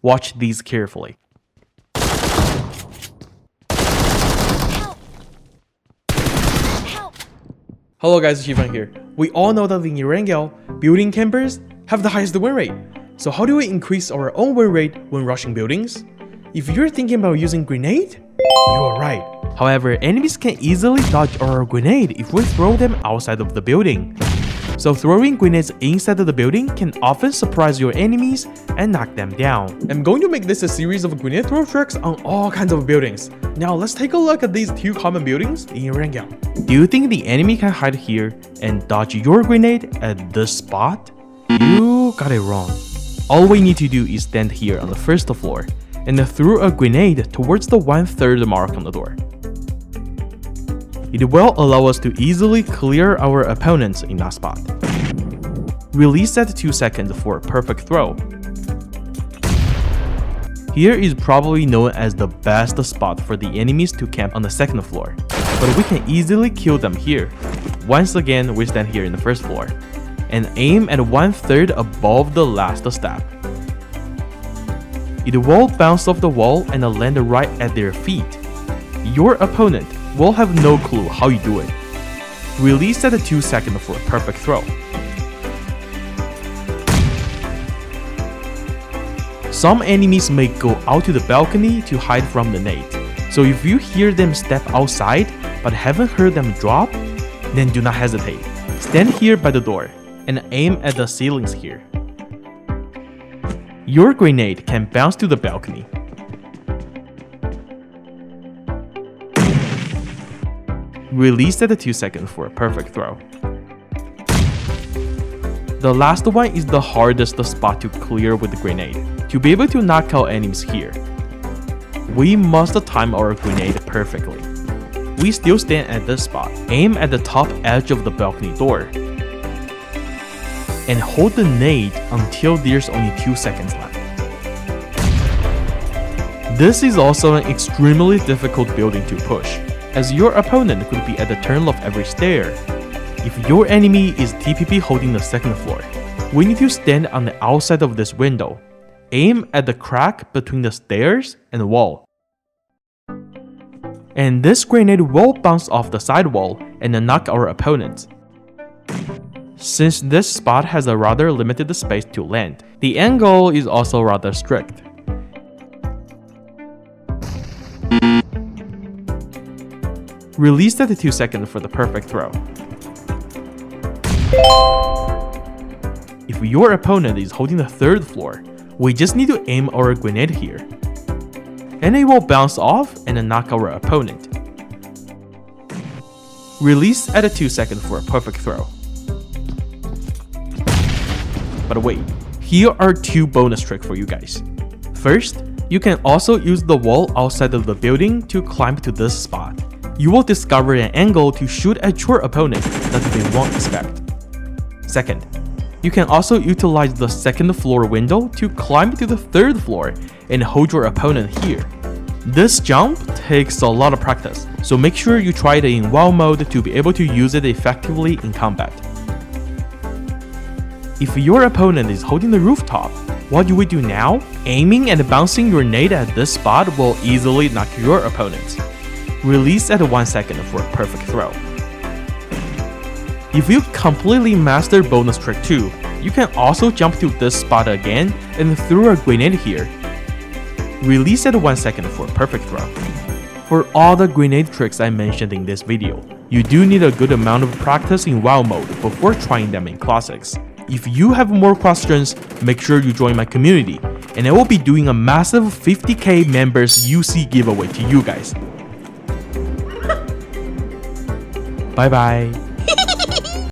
Watch these carefully. Hello guys, Xifan here. We all know that in Erangel, building campers have the highest win rate. So how do we increase our own win rate when rushing buildings? If you're thinking about using grenade, you are right. However, enemies can easily dodge our grenade if we throw them outside of the building. So throwing grenades inside of the building can often surprise your enemies and knock them down. I'm going to make this a series of grenade throw tricks on all kinds of buildings. Now let's take a look at these two common buildings in Erangel. Do you think the enemy can hide here and dodge your grenade at this spot? You got it wrong. All we need to do is stand here on the first floor and throw a grenade towards the 1/3 mark on the door. It will allow us to easily clear our opponents in that spot. Release at 2 seconds for a perfect throw. Here is probably known as the best spot for the enemies to camp on the second floor, but we can easily kill them here. Once again, we stand here in the first floor and aim at 1/3 above the last step. It will bounce off the wall and land right at their feet. Your opponent will have no clue how you do it. Release at 2 seconds for a perfect throw. Some enemies may go out to the balcony to hide from the nade. So if you hear them step outside but haven't heard them drop, then do not hesitate. Stand here by the door and aim at the ceilings here. Your grenade can bounce to the balcony. Release at 2 seconds for a perfect throw. The last one is the hardest spot to clear with the grenade. To be able to knock out enemies here, we must time our grenade perfectly. We still stand at this spot, aim at the top edge of the balcony door, and hold the nade until there's only 2 seconds left. This is also an extremely difficult building to push, as your opponent could be at the turn of every stair. If your enemy is TPP holding the second floor, we need to stand on the outside of this window. Aim at the crack between the stairs and the wall. And this grenade will bounce off the side wall and knock our opponents. Since this spot has a rather limited space to land, the angle is also rather strict. Release at 2 seconds for the perfect throw. If your opponent is holding the third floor, we just need to aim our grenade here, and it will bounce off and knock our opponent. Release at 2 seconds for a perfect throw. But wait, here are 2 bonus tricks for you guys. First, you can also use the wall outside of the building to climb to this spot. You will discover an angle to shoot at your opponent that they won't expect. Second, you can also utilize the second floor window to climb to the third floor and hold your opponent here. This jump takes a lot of practice, so make sure you try it in WoW mode to be able to use it effectively in combat. If your opponent is holding the rooftop, what do we do now? Aiming and bouncing your nade at this spot will easily knock your opponent. Release at 1 second for a perfect throw. If you completely master bonus trick 2, you can also jump to this spot again and throw a grenade here. Release at 1 second for a perfect throw. For all the grenade tricks I mentioned in this video, you do need a good amount of practice in WoW mode before trying them in Classics. If you have more questions, make sure you join my community, and I will be doing a massive 50k members UC giveaway to you guys. Bye bye.